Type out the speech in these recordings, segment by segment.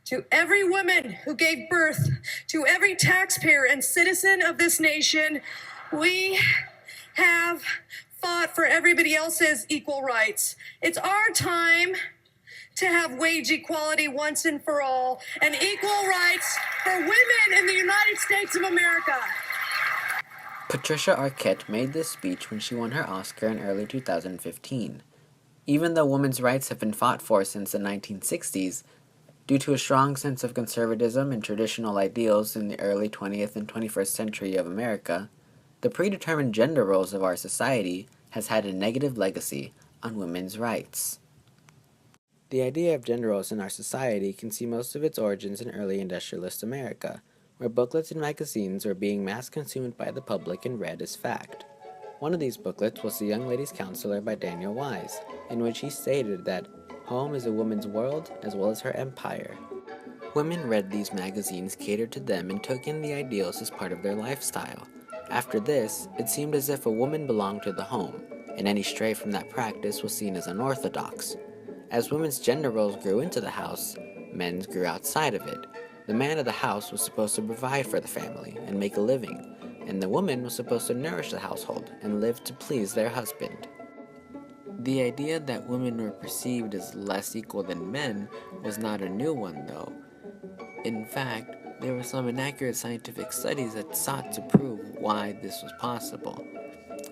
To every woman who gave birth, to every taxpayer and citizen of this nation, we have fought for everybody else's equal rights. It's our time to have wage equality once and for all, and equal rights for women in the United States of America. Patricia Arquette made this speech when she won her Oscar in early 2015. Even though women's rights have been fought for since the 1960s, due to a strong sense of conservatism and traditional ideals in the early 20th and 21st century of America, the predetermined gender roles of our society has had a negative legacy on women's rights. The idea of gender roles in our society can see most of its origins in early industrialist America, where booklets and magazines were being mass consumed by the public and read as fact. One of these booklets was The Young Lady's Counselor by Daniel Wise, in which he stated that home is a woman's world as well as her empire. Women read these magazines catered to them and took in the ideals as part of their lifestyle. After this, it seemed as if a woman belonged to the home, and any stray from that practice was seen as unorthodox. As women's gender roles grew into the house, men's grew outside of it. The man of the house was supposed to provide for the family and make a living, and the woman was supposed to nourish the household and live to please their husband. The idea that women were perceived as less equal than men was not a new one, though. In fact, there were some inaccurate scientific studies that sought to prove why this was possible.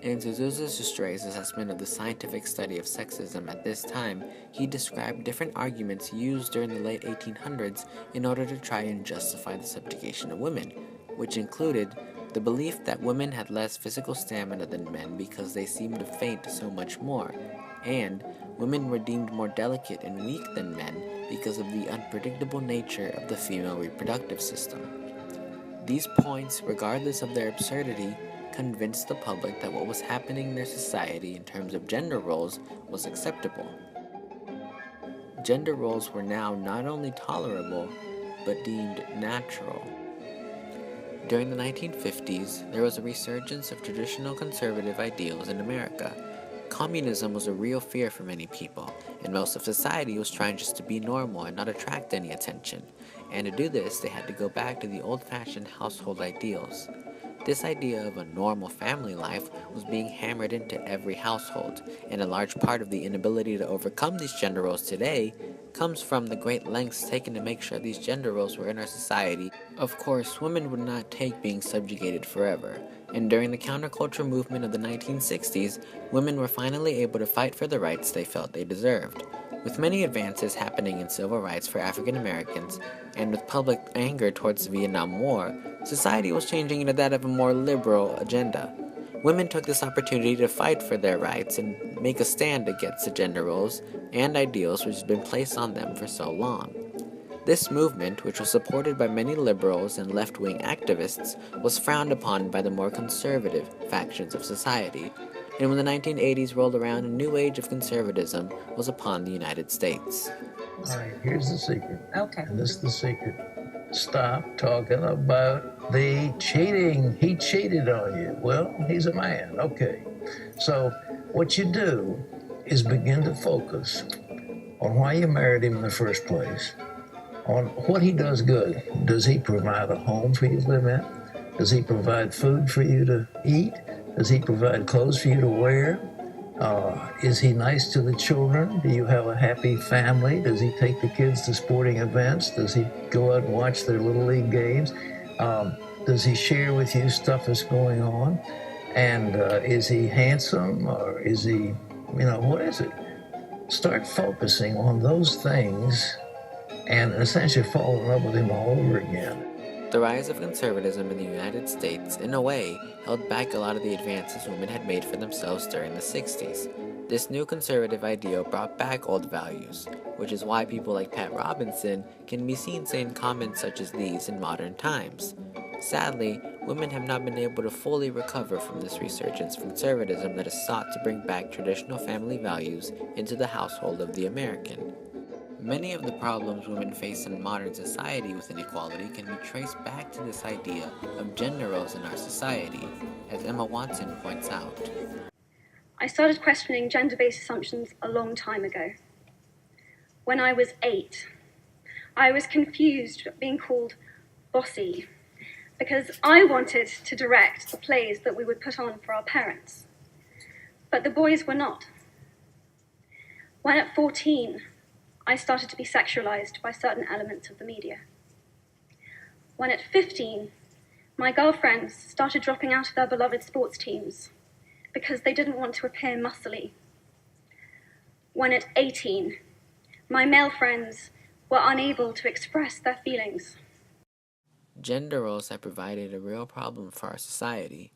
In Zuzua Stray's assessment of the scientific study of sexism at this time, he described different arguments used during the late 1800s in order to try and justify the subjugation of women, which included the belief that women had less physical stamina than men because they seemed to faint so much more, and women were deemed more delicate and weak than men because of the unpredictable nature of the female reproductive system. These points, regardless of their absurdity, convinced the public that what was happening in their society in terms of gender roles was acceptable. Gender roles were now not only tolerable, but deemed natural. During the 1950s, there was a resurgence of traditional conservative ideals in America. Communism was a real fear for many people, and most of society was trying just to be normal and not attract any attention. And to do this, they had to go back to the old-fashioned household ideals. This idea of a normal family life was being hammered into every household, and a large part of the inability to overcome these gender roles today comes from the great lengths taken to make sure these gender roles were in our society. Of course, women would not take being subjugated forever, and during the counterculture movement of the 1960s, women were finally able to fight for the rights they felt they deserved. With many advances happening in civil rights for African Americans, and with public anger towards the Vietnam War, society was changing into that of a more liberal agenda. Women took this opportunity to fight for their rights and make a stand against the gender roles and ideals which had been placed on them for so long. This movement, which was supported by many liberals and left-wing activists, was frowned upon by the more conservative factions of society. And when the 1980s rolled around, a new age of conservatism was upon the United States. All right, here's the secret. Okay. And this is the secret. Stop talking about the cheating. He cheated on you. Well, he's a man. Okay. So what you do is begin to focus on why you married him in the first place, on what he does good. Does he provide a home for you to live in? Does he provide food for you to eat? Does he provide clothes for you to wear? Is he nice to the children? Do you have a happy family? Does he take the kids to sporting events? Does he go out and watch their little league games? Does he share with you stuff that's going on? And is he handsome, or is he, what is it? Start focusing on those things and essentially fall in love with him all over again. The rise of conservatism in the United States, in a way, held back a lot of the advances women had made for themselves during the 60s. This new conservative ideal brought back old values, which is why people like Pat Robinson can be seen saying comments such as these in modern times. Sadly, women have not been able to fully recover from this resurgence of conservatism that has sought to bring back traditional family values into the household of the American. Many of the problems women face in modern society with inequality can be traced back to this idea of gender roles in our society, as Emma Watson points out. I started questioning gender-based assumptions a long time ago. When I was 8, I was confused being called bossy because I wanted to direct the plays that we would put on for our parents. But the boys were not. When at 14, I started to be sexualized by certain elements of the media. When at 15, my girlfriends started dropping out of their beloved sports teams because they didn't want to appear muscly. When at 18, my male friends were unable to express their feelings. Gender roles have provided a real problem for our society.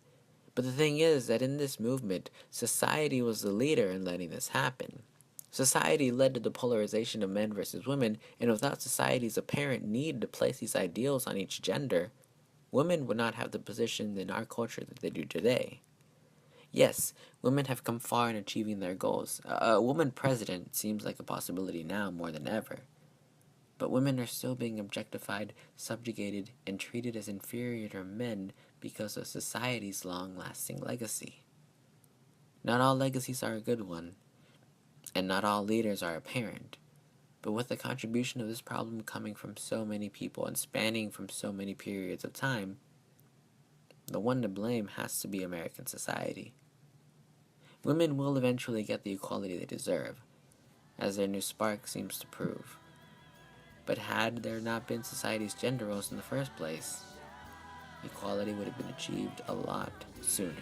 But the thing is that in this movement, society was the leader in letting this happen. Society led to the polarization of men versus women, and without society's apparent need to place these ideals on each gender, women would not have the position in our culture that they do today. Yes, women have come far in achieving their goals. A woman president seems like a possibility now more than ever. But women are still being objectified, subjugated, and treated as inferior to men because of society's long-lasting legacy. Not all legacies are a good one, and not all leaders are apparent. But with the contribution of this problem coming from so many people and spanning from so many periods of time, the one to blame has to be American society. Women will eventually get the equality they deserve, as their new spark seems to prove. But had there not been society's gender roles in the first place, equality would have been achieved a lot sooner.